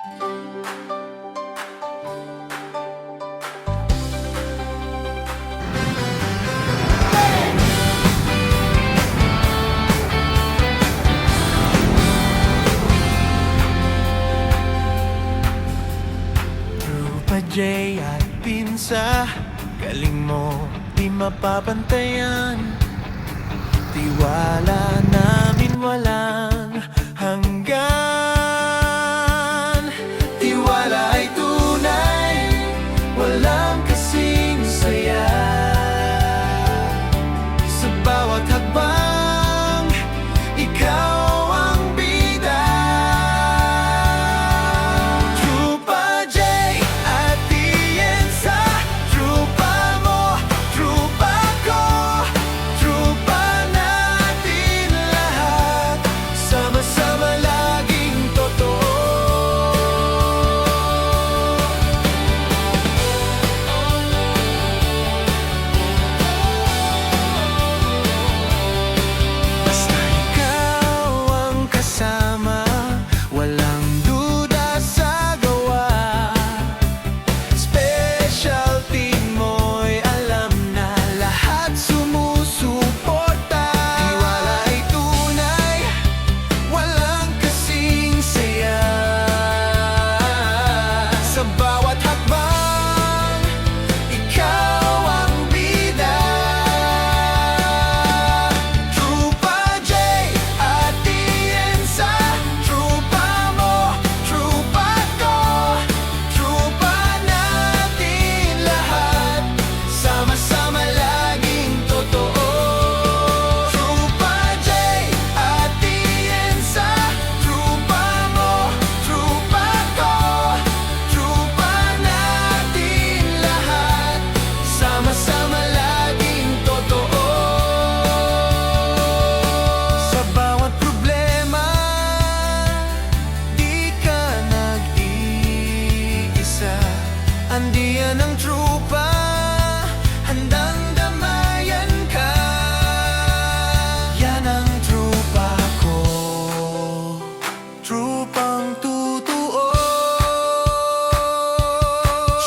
Rupa J at Pinsa, galing mo di mapapantayan. Tiwala namin walang hanggan. Tiwala ay tunay, walang kasing saya. Sa bawat hakbang, ikaw ang bida. Trupa J at Tienza, trupa mo, trupa ko, trupa natin lahat, sama-sama laging totoo. Basta ikaw ang kasama, walang duda sa gawa. Specialty mo'y alam na lahat sumusuporta. Tiwala ay tunay, walang kasing saya. Sa bawat hakbang, ikaw ang bida. Trupa J at Tienza, trupa mo, trupa ko, trupa natin lahat, sama-sama laging totoo. Trupa J at Tienza, trupa mo, trupa ko, trupa natin lahat, sama-sama laging totoo. Sa bawat problema, di ka nag-iisa. Andiyan ang trupa, handang damayan ka. Yan ang trupa ko, trupang totoo.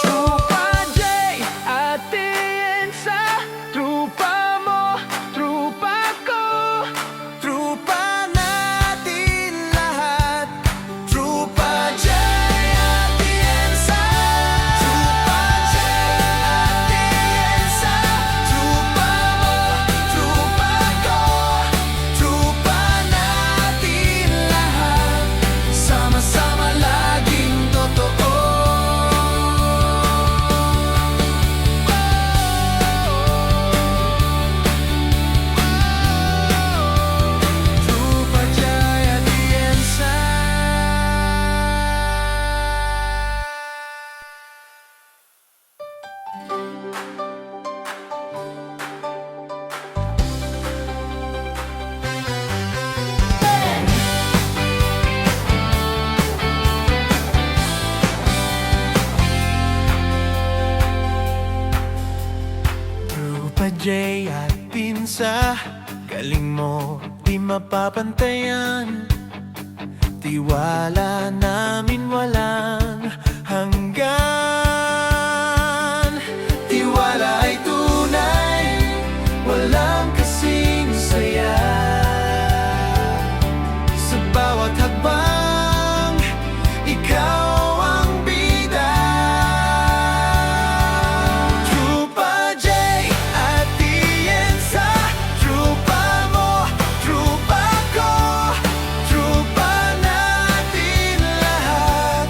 Trupa J at Tienza, trupa mo, trupa ko, trupa natin lahat. Trupa J at Tienza, trupa J at Tienza, trupa mo, trupa ko, trupa natin lahat, sama-sama laging totoo. Trupa J at Tienza. Trupa J at Pinsa, galing mo di mapapantayan. Tiwala namin walang hanggan. Tiwala ay tunay, walang kasing saya. Sa bawat hakbang, ikaw ang bida. Trupa J at Tienza, trupa mo, trupa ko, trupa natin lahat,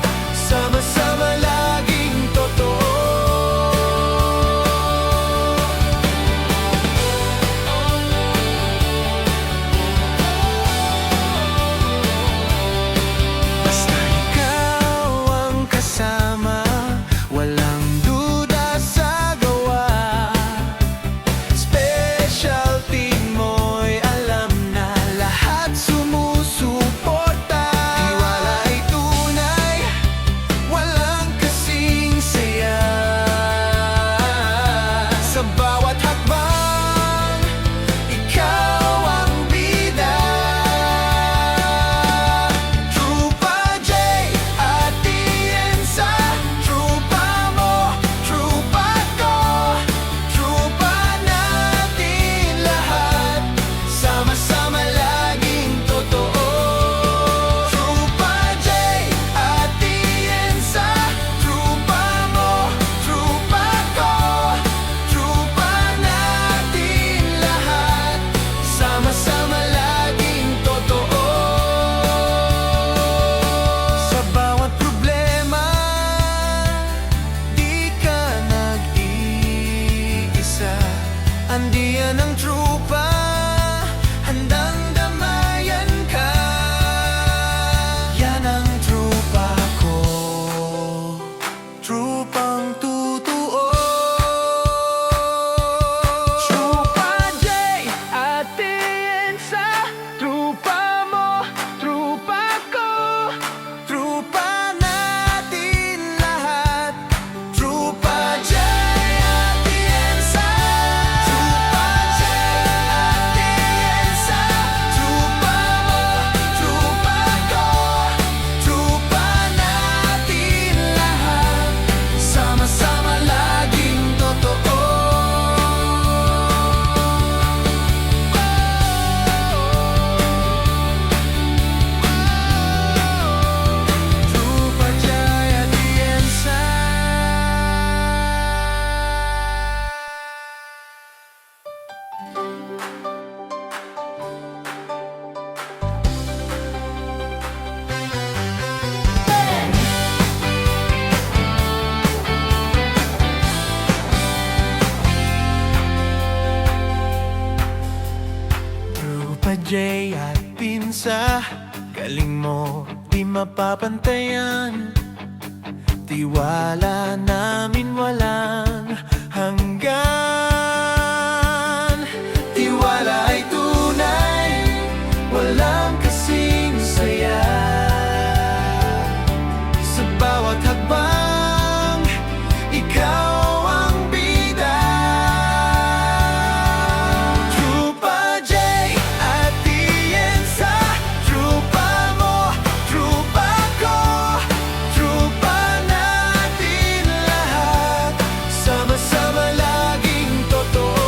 galing mo di mapapantayan. Tiwala namin walang hanggan. Tiwala ay tunay, walang kasing saya. Sa bawat hakbang, ikaw ang bida. Trupa J at Tienza, trupa mo, trupa ko, trupa natin lahat, sama-sama laging totoo.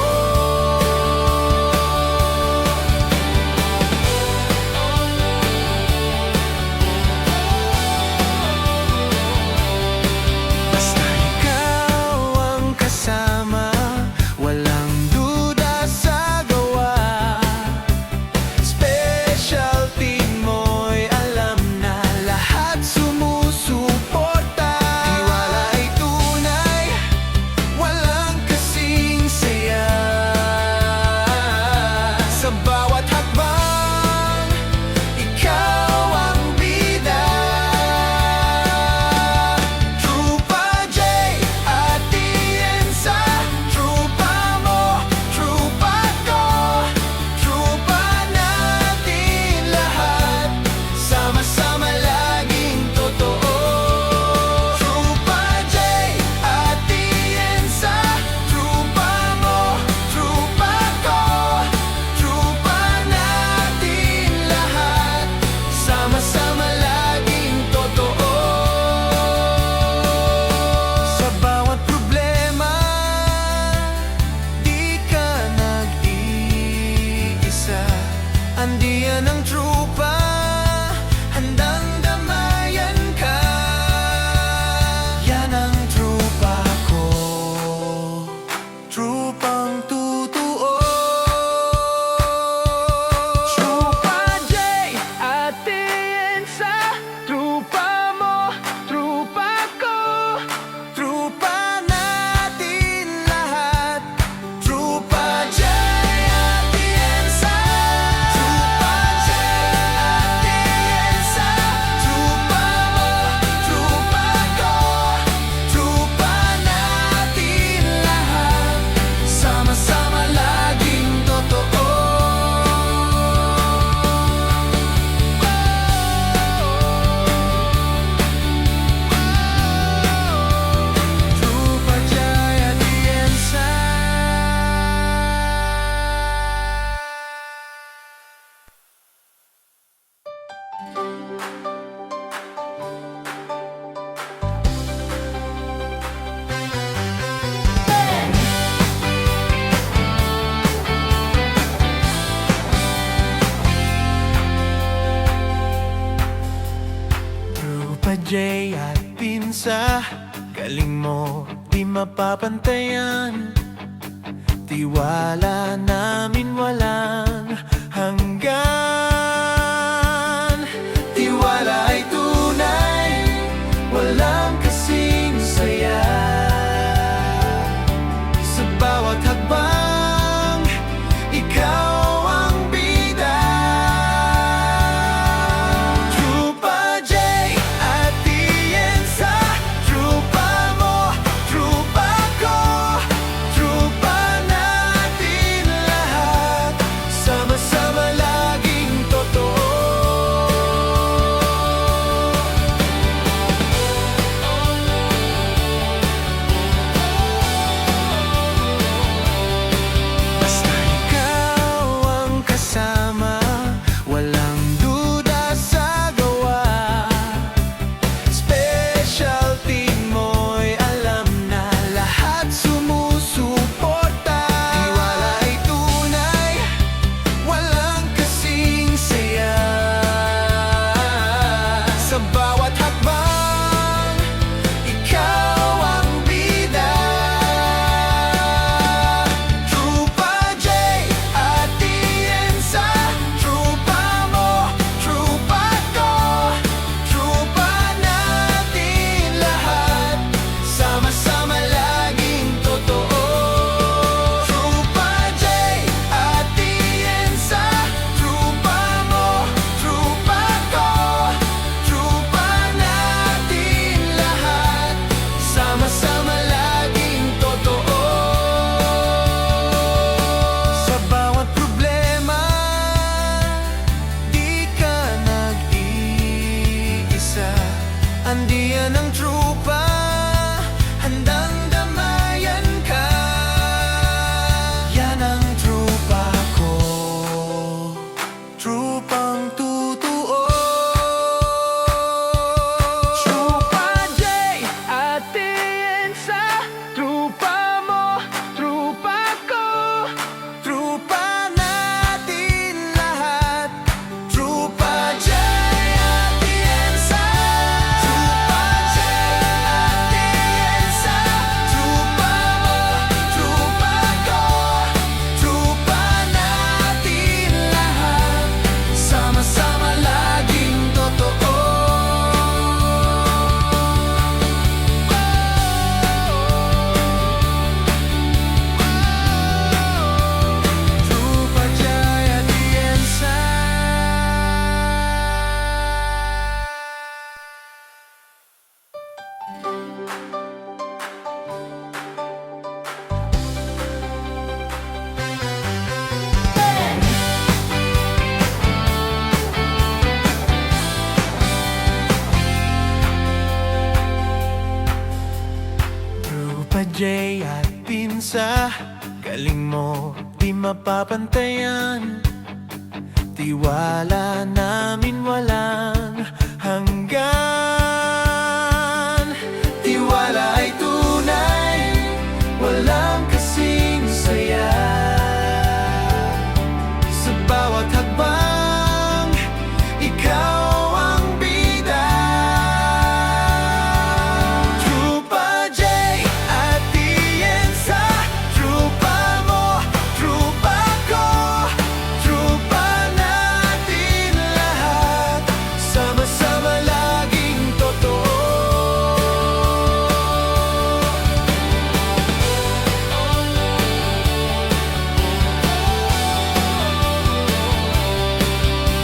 Basta ikaw ang kasama, walang duda sa gawa. Specialty mo'y alam na lahat sumusuporta. Tiwala ay tunay, walang kasing saya. Sa bawat hakbang, ikaw ang bida. Trupa J at Tienza, trupa mo, trupa ko, trupa natin lahat, sama-sama laging totoo. Trupa J at Tienza, trupa mo, trupa ko, trupa natin lahat, sama-sama laging totoo. Sa bawat problema, di ka nag-iisa. Andiyan ang trupa, handang damayan ka. Yan ang trupa ko, trupang totoo. Trupa J at Tienza, trupa mo, trupa ko, trupa natin lahat. Trupa J at Tienza, trupa J at Tienza, trupa mo, trupa ko, trupa natin lahat, sama-sama laging totoo. Trupa J at Tienza. Trupa J at Pinsa, galing mo di mapapantayan. Tiwala namin walang hanggan. Tiwala ay tunay, walang kasing saya. Sa bawat hakbang, ikaw ang bida. Trupa J at Tienza, trupa mo, trupa ko, trupa natin lahat, Andiyan ang trupa, handang damayan ka. Yan ang trupa ko, trupang totoo. Trupa J at Tiensa, trupa mo, trupa ko, trupa natin lahat. Trupa J at Tiensa, trupa J at Tiensa, trupa mo, trupa ko, trupa natin lahat. Sama-sama laging totoo. Trupa J at Tiensa. Trupa J at Pinsa, galing mo di mapapantayan. Tiwala namin walang hanggan. Tiwala ay tunay, walang kasing saya. Sa bawat hakbang, ikaw ang bida. Trupa J at Tiensa, trupa mo, trupa ko, trupa natin lahat. Sama-sama laging totoo.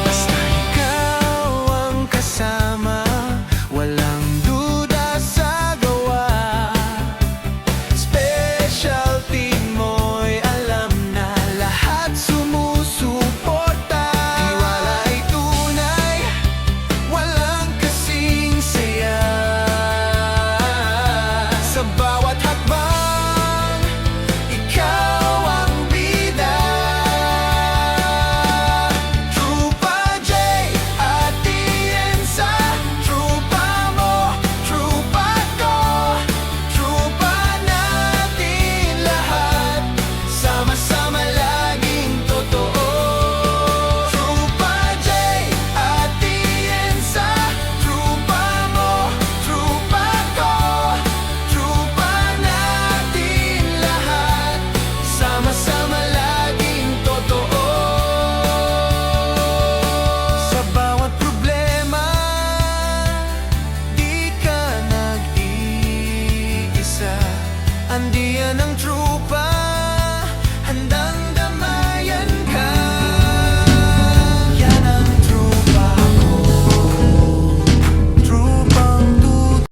Basta ikaw ang kasama, walang duda sa gawa. Specialty mo'y alam na lahat sumusuporta. Tiwala ay tunay, walang kasing saya. Sa bawat hakbang, ikaw ang bida. Trupa J at Tiensa, trupa mo, trupa ko, trupa natin lahat. Sama-sama laging totoo. Trupa J at Tiensa, trupa mo, trupa ko, trupa natin lahat. Sama-sama laging totoo. Sa bawat problema, di ka nag-iisa. Andiyan ang trupa,